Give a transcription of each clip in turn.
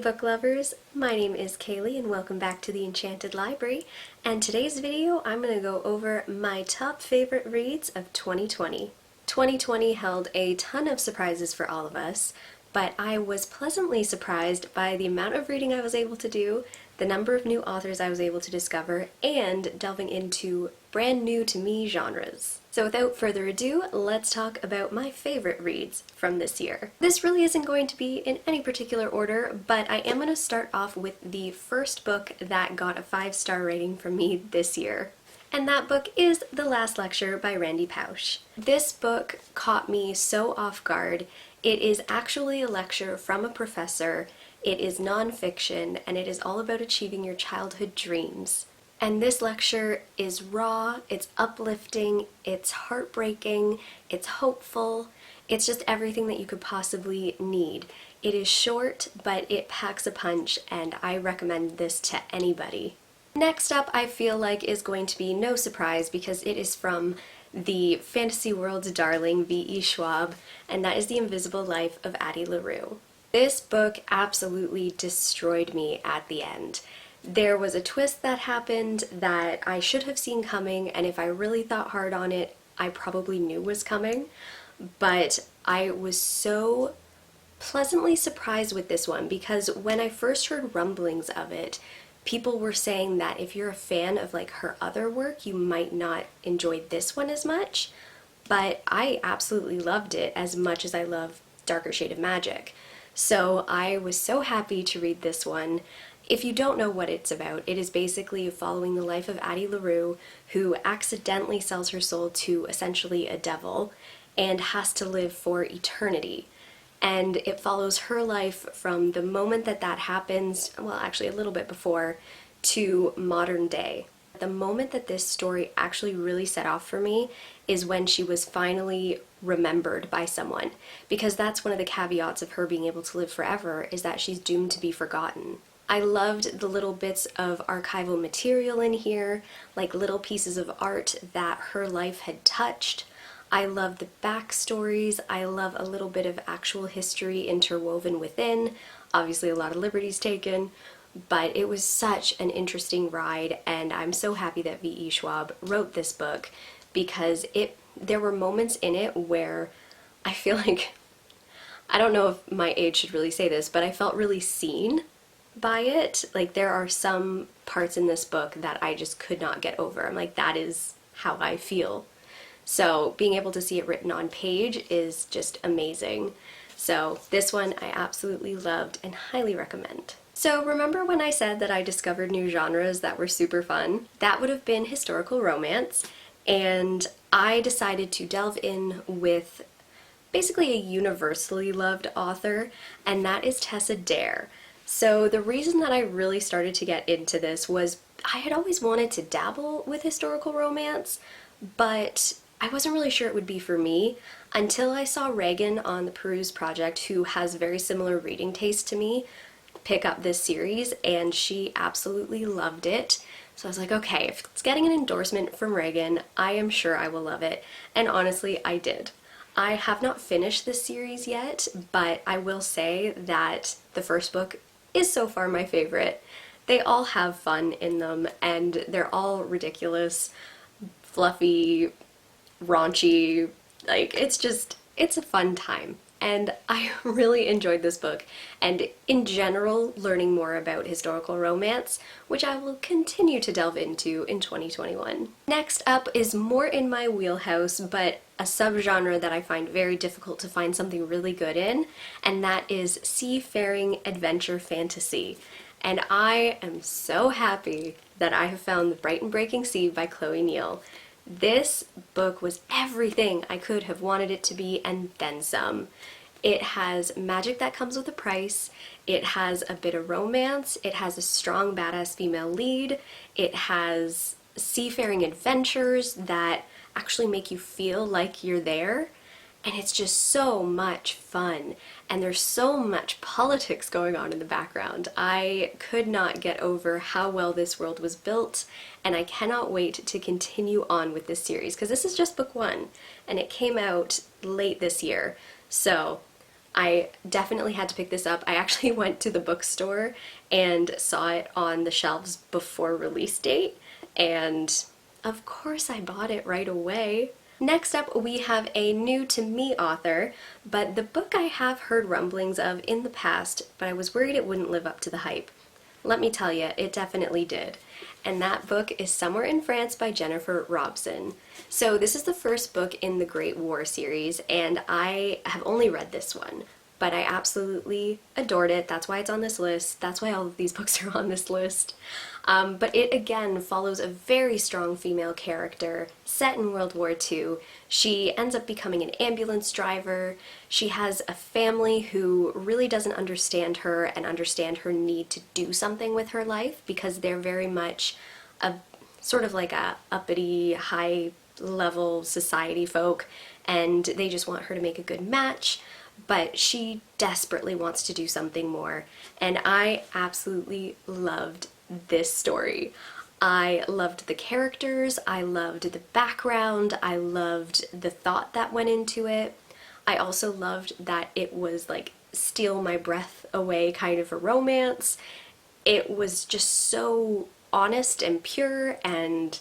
book lovers, my name is Kaylee and welcome back to the Enchanted Library, and today's video I'm going to go over my top favorite reads of 2020. 2020 held a ton of surprises for all of us, but I was pleasantly surprised by the amount of reading I was able to do, the number of new authors I was able to discover, and delving into brand new to me genres. So without further ado, let's talk about my favorite reads from this year. This really isn't going to be in any particular order, but I am going to start off with the first book that got a 5-star rating from me this year. And that book is The Last Lecture by Randy Pousch. This book caught me so off guard. It is actually a lecture from a professor. It is nonfiction, and it is all about achieving your childhood dreams. And this lecture is raw, it's uplifting, it's heartbreaking, it's hopeful, it's just everything that you could possibly need. It is short, but it packs a punch, and I recommend this to anybody. Next up, I feel like is going to be no surprise because it is from the fantasy world's darling V.E. Schwab, and that is The Invisible Life of Addie LaRue. This book absolutely destroyed me at the end. There was a twist that happened that I should have seen coming, and if I really thought hard on it, I probably knew was coming. But I was so pleasantly surprised with this one because when I first heard rumblings of it, people were saying that if you're a fan of like her other work, you might not enjoy this one as much. But I absolutely loved it as much as I love Darker Shade of Magic. So I was so happy to read this one. If you don't know what it's about, it is basically following the life of Addie LaRue, who accidentally sells her soul to essentially a devil and has to live for eternity. And it follows her life from the moment that that happens, well actually a little bit before, to modern day. The moment that this story actually really set off for me is when she was finally remembered by someone, because that's one of the caveats of her being able to live forever, is that she's doomed to be forgotten. I loved the little bits of archival material in here, like little pieces of art that her life had touched. I love the backstories. I love a little bit of actual history interwoven within. Obviously a lot of liberties taken, but it was such an interesting ride, and I'm so happy that V.E. Schwab wrote this book because there were moments in it where I feel like, I don't know if my age should really say this, but I felt really seen by it. Like there are some parts in this book that I just could not get over. I'm like, that is how I feel. So being able to see it written on page is just amazing. So this one I absolutely loved and highly recommend. So remember when I said that I discovered new genres that were super fun? That would have been historical romance, and I decided to delve in with basically a universally loved author, and that is Tessa Dare. So the reason that I really started to get into this was I had always wanted to dabble with historical romance, but I wasn't really sure it would be for me until I saw Reagan on the Peruse Project, who has very similar reading taste to me, pick up this series, and she absolutely loved it. So I was like, okay, if it's getting an endorsement from Reagan, I am sure I will love it. And honestly, I did. I have not finished this series yet, but I will say that the first book is so far my favorite. They all have fun in them, and they're all ridiculous, fluffy, raunchy, like it's a fun time. And I really enjoyed this book, and in general learning more about historical romance, which I will continue to delve into in 2021. Next up is more in my wheelhouse, but a subgenre that I find very difficult to find something really good in, and that is Seafaring Adventure Fantasy. And I am so happy that I have found The Bright and Breaking Sea by Chloe Neal. This book was everything I could have wanted it to be and then some. It has magic that comes with a price, it has a bit of romance, it has a strong badass female lead, it has seafaring adventures that actually make you feel like you're there, and it's just so much fun, and there's so much politics going on in the background. I could not get over how well this world was built, and I cannot wait to continue on with this series, because this is just book one, and it came out late this year, so I definitely had to pick this up. I actually went to the bookstore and saw it on the shelves before release date, and of course I bought it right away. Next up, we have a new to me author, but the book I have heard rumblings of in the past, but I was worried it wouldn't live up to the hype. Let me tell you, it definitely did. And that book is Somewhere in France by Jennifer Robson. So this is the first book in the Great War series, and I have only read this one, but I absolutely adored it. That's why it's on this list. That's why all of these books are on this list. But it again follows a very strong female character set in World War II. She ends up becoming an ambulance driver. She has a family who really doesn't understand her and understand her need to do something with her life, because they're very much a sort of like a uppity, high level society folk, and they just want her to make a good match. But she desperately wants to do something more, and I absolutely loved this story. I loved the characters, I loved the background, I loved the thought that went into it. I also loved that it was like steal my breath away kind of a romance. It was just so honest and pure, and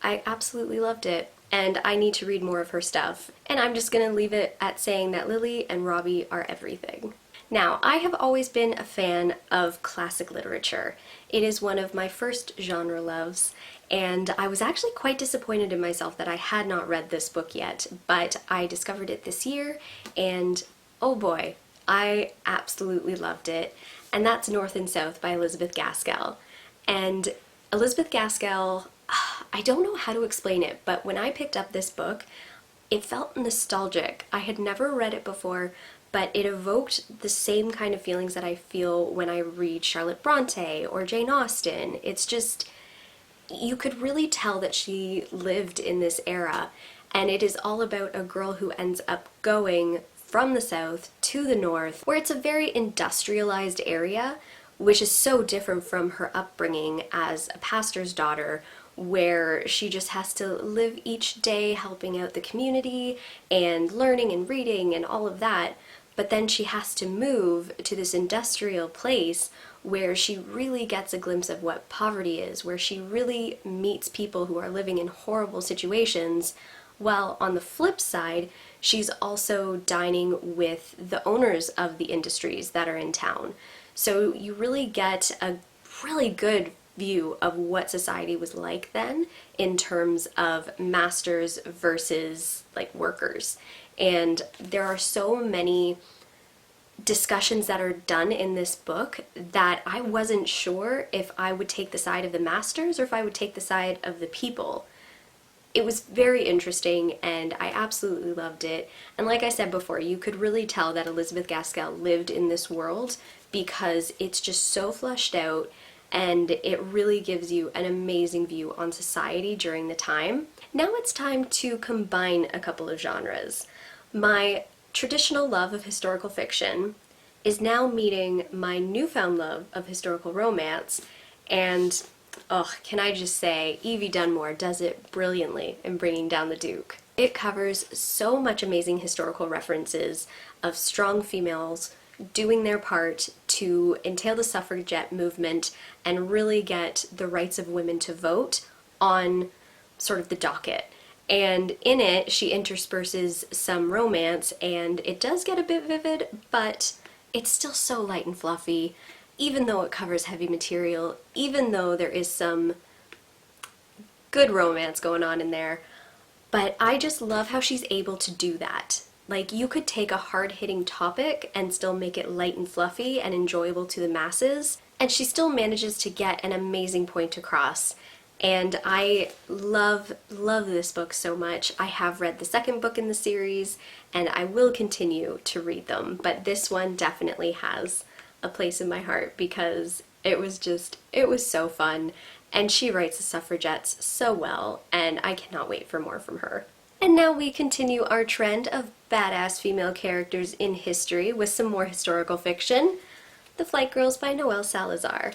I absolutely loved it. And I need to read more of her stuff. And I'm just gonna leave it at saying that Lily and Robbie are everything. Now, I have always been a fan of classic literature. It is one of my first genre loves, and I was actually quite disappointed in myself that I had not read this book yet, but I discovered it this year, and oh boy, I absolutely loved it. And that's North and South by Elizabeth Gaskell. And Elizabeth Gaskell, I don't know how to explain it, but when I picked up this book, it felt nostalgic. I had never read it before, but it evoked the same kind of feelings that I feel when I read Charlotte Bronte or Jane Austen. It's just, you could really tell that she lived in this era, and it is all about a girl who ends up going from the south to the north, where it's a very industrialized area, which is so different from her upbringing as a pastor's daughter, where she just has to live each day helping out the community and learning and reading and all of that. But then she has to move to this industrial place where she really gets a glimpse of what poverty is, where she really meets people who are living in horrible situations, while on the flip side, she's also dining with the owners of the industries that are in town. So you really get a really good view of what society was like then in terms of masters versus like workers. And there are so many discussions that are done in this book that I wasn't sure if I would take the side of the masters or if I would take the side of the people. It was very interesting, and I absolutely loved it. And like I said before, you could really tell that Elizabeth Gaskell lived in this world, because it's just so fleshed out, and it really gives you an amazing view on society during the time. Now it's time to combine a couple of genres. My traditional love of historical fiction is now meeting my newfound love of historical romance, and oh, can I just say, Evie Dunmore does it brilliantly in Bringing Down the Duke. It covers so much amazing historical references of strong females doing their part to entail the suffragette movement and really get the rights of women to vote on sort of the docket. And in it, she intersperses some romance, and it does get a bit vivid, but it's still so light and fluffy, even though it covers heavy material, even though there is some good romance going on in there. But I just love how she's able to do that. Like, you could take a hard-hitting topic and still make it light and fluffy and enjoyable to the masses, and she still manages to get an amazing point across. And I love this book so much. I have read the second book in the series, and I will continue to read them, but this one definitely has a place in my heart because it was so fun, and she writes the suffragettes so well, and I cannot wait for more from her. And now we continue our trend of badass female characters in history with some more historical fiction. The Flight Girls by Noelle Salazar.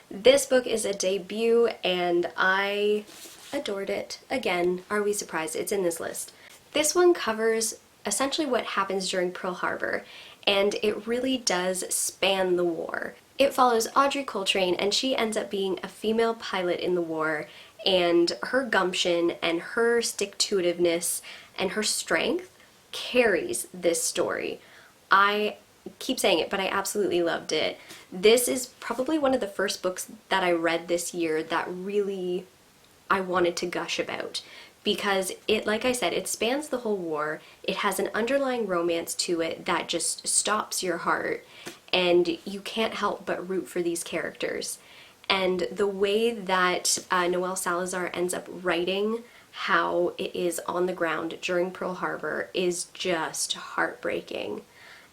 This book is a debut, and I adored it. Again, are we surprised? It's in this list. This one covers essentially what happens during Pearl Harbor, and it really does span the war. It follows Audrey Coltrane, and she ends up being a female pilot in the war, and her gumption and her stick-to-itiveness and her strength carries this story. I keep saying it, but I absolutely loved it. This is probably one of the first books that I read this year that really I wanted to gush about, because it, like I said, it spans the whole war. It has an underlying romance to it that just stops your heart, and you can't help but root for these characters. And the way that Noelle Salazar ends up writing how it is on the ground during Pearl Harbor is just heartbreaking.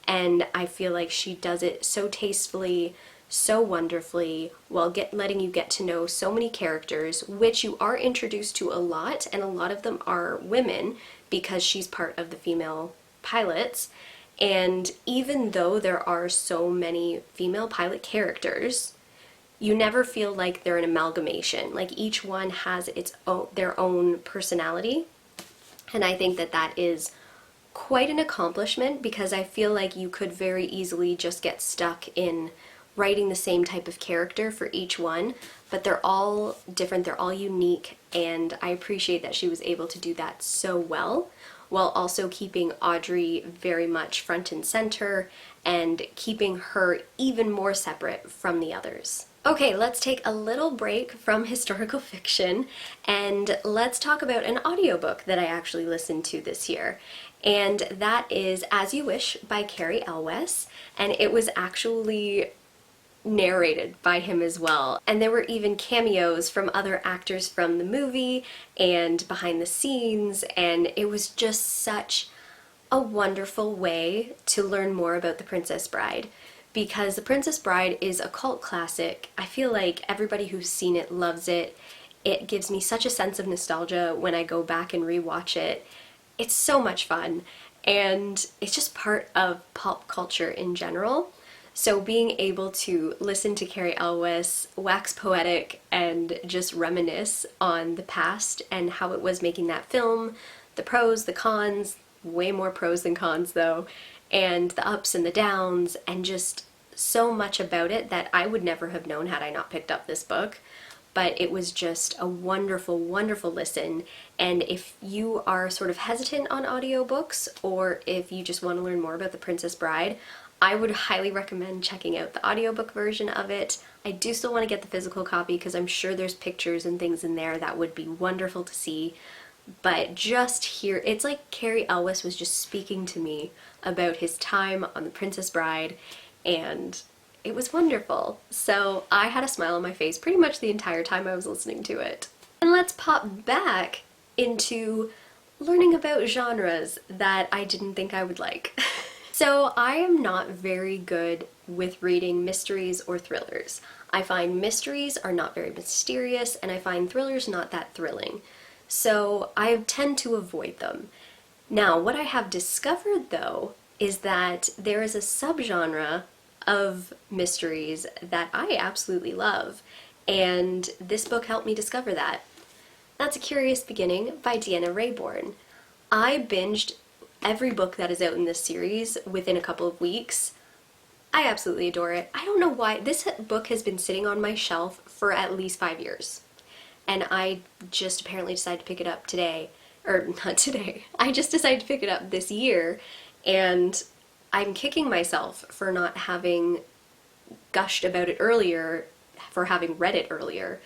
And I feel like she does it so tastefully, so wonderfully, while letting you get to know so many characters, which you are introduced to a lot, and a lot of them are women because she's part of the female pilots. And even though there are so many female pilot characters, you never feel like they're an amalgamation. Like, each one has their own personality, and I think that that is quite an accomplishment, because I feel like you could very easily just get stuck in writing the same type of character for each one, but they're all different, they're all unique, and I appreciate that she was able to do that so well, while also keeping Audrey very much front and center and keeping her even more separate from the others. Okay, let's take a little break from historical fiction and let's talk about an audiobook that I actually listened to this year. And that is As You Wish by Cary Elwes, and it was actually narrated by him as well. And there were even cameos from other actors from the movie and behind the scenes, and it was just such a wonderful way to learn more about The Princess Bride, because The Princess Bride is a cult classic. I feel like everybody who's seen it loves it. It gives me such a sense of nostalgia when I go back and rewatch it. It's so much fun, and it's just part of pop culture in general. So being able to listen to Cary Elwes wax poetic and just reminisce on the past and how it was making that film, the pros, the cons, way more pros than cons though, and the ups and the downs, and just so much about it that I would never have known had I not picked up this book. But it was just a wonderful, wonderful listen. And if you are sort of hesitant on audiobooks, or if you just want to learn more about The Princess Bride, I would highly recommend checking out the audiobook version of it. I do still want to get the physical copy because I'm sure there's pictures and things in there that would be wonderful to see. But just here, it's like Cary Elwes was just speaking to me about his time on The Princess Bride, and it was wonderful. So I had a smile on my face pretty much the entire time I was listening to it. And let's pop back into learning about genres that I didn't think I would like. So I am not very good with reading mysteries or thrillers. I find mysteries are not very mysterious, and I find thrillers not that thrilling. So I tend to avoid them. Now, what I have discovered though is that there is a subgenre of mysteries that I absolutely love, and this book helped me discover that. That's A Curious Beginning by Deanna Raybourne. I binged every book that is out in this series within a couple of weeks. I absolutely adore it. I don't know why. This book has been sitting on my shelf for at least 5 years, and I just apparently decided to pick it up today. Or not today. I just decided to pick it up this year, and I'm kicking myself for not having gushed about it earlier, for having read it earlier,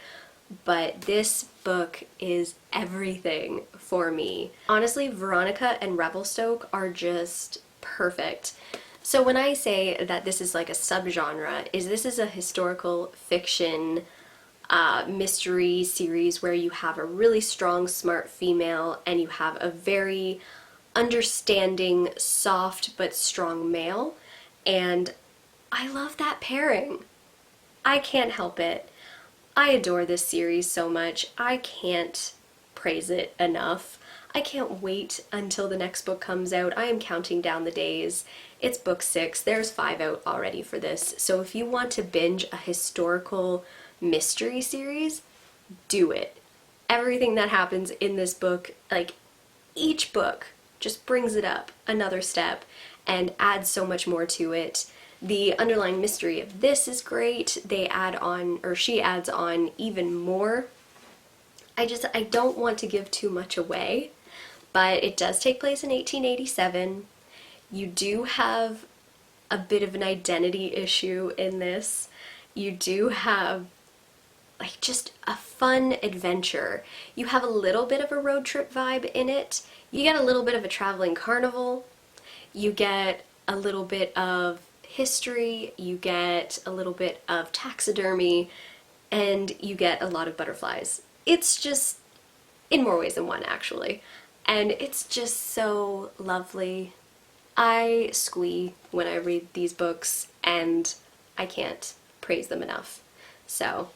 but this book is everything for me. Honestly, Veronica and Revelstoke are just perfect. So when I say that this is like a subgenre, this is a historical fiction mystery series where you have a really strong, smart female, and you have a very understanding, soft but strong male, and I love that pairing. I can't help it. I adore this series so much. I can't praise it enough. I can't wait until the next book comes out. I am counting down the days. It's book 6. There's 5 out already for this. So if you want to binge a historical mystery series, do it. Everything that happens in this book, like each book, just brings it up another step, and adds so much more to it. The underlying mystery of this is great. They add on, or she adds on even more. I don't want to give too much away, but it does take place in 1887. You do have a bit of an identity issue in this. You do have like just a fun adventure. You have a little bit of a road trip vibe in it. You get a little bit of a traveling carnival. You get a little bit of history. You get a little bit of taxidermy, and you get a lot of butterflies. It's just in more ways than one, actually. And it's just so lovely. I squee when I read these books, and I can't praise them enough. So,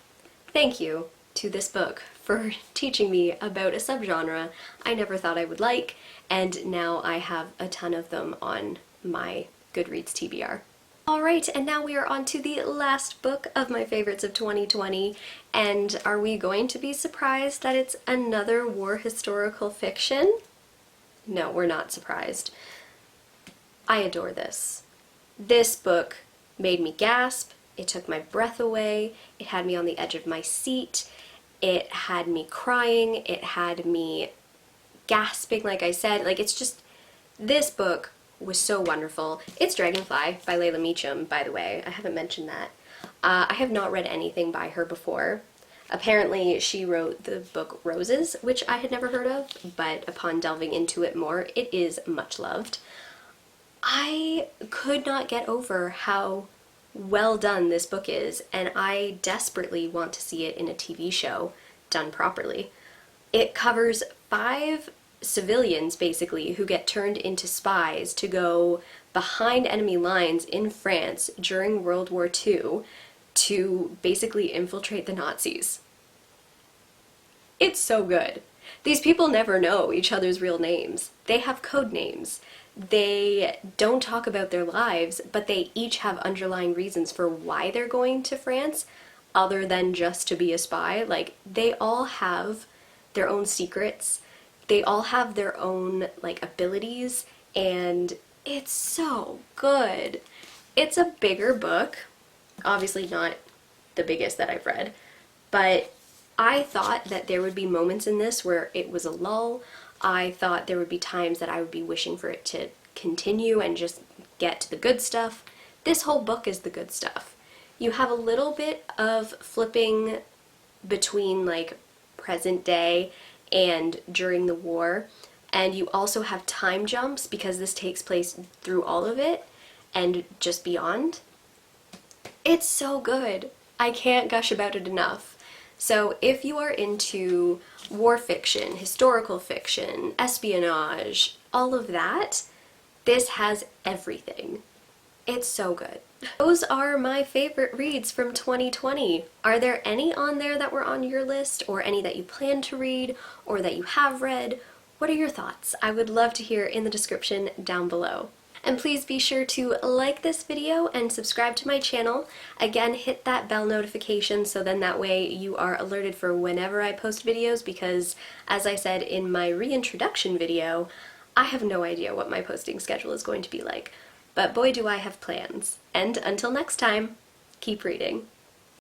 thank you to this book for teaching me about a subgenre I never thought I would like, and now I have a ton of them on my Goodreads TBR. Alright, and now we are on to the last book of my favorites of 2020, and are we going to be surprised that it's another war historical fiction? No, we're not surprised. I adore this. This book made me gasp, it took my breath away, it had me on the edge of my seat, it had me crying, it had me gasping, like I said. Like, it's just, this book was so wonderful. It's Dragonfly by Layla Meacham, by the way. I haven't mentioned that. I have not read anything by her before. Apparently she wrote the book Roses, which I had never heard of, but upon delving into it more, it is much loved. I could not get over how well done this book is, and I desperately want to see it in a TV show done properly. It covers 5 civilians, basically, who get turned into spies to go behind enemy lines in France during World War II to basically infiltrate the Nazis. It's so good. These people never know each other's real names. They have code names. They don't talk about their lives, but they each have underlying reasons for why they're going to France, other than just to be a spy. Like, they all have their own secrets. They all have their own, like, abilities, and it's so good. It's a bigger book. Obviously not the biggest that I've read, but I thought that there would be moments in this where it was a lull. I thought there would be times that I would be wishing for it to continue and just get to the good stuff. This whole book is the good stuff. You have a little bit of flipping between, like, present day and during the war, and you also have time jumps because this takes place through all of it and just beyond. It's so good. I can't gush about it enough. So if you are into war fiction, historical fiction, espionage, all of that, this has everything. It's so good. Those are my favorite reads from 2020. Are there any on there that were on your list, or any that you plan to read, or that you have read? What are your thoughts? I would love to hear in the description down below. And please be sure to like this video and subscribe to my channel. Again, hit that bell notification so then that way you are alerted for whenever I post videos, because as I said in my reintroduction video, I have no idea what my posting schedule is going to be like. But boy do I have plans. And until next time, keep reading.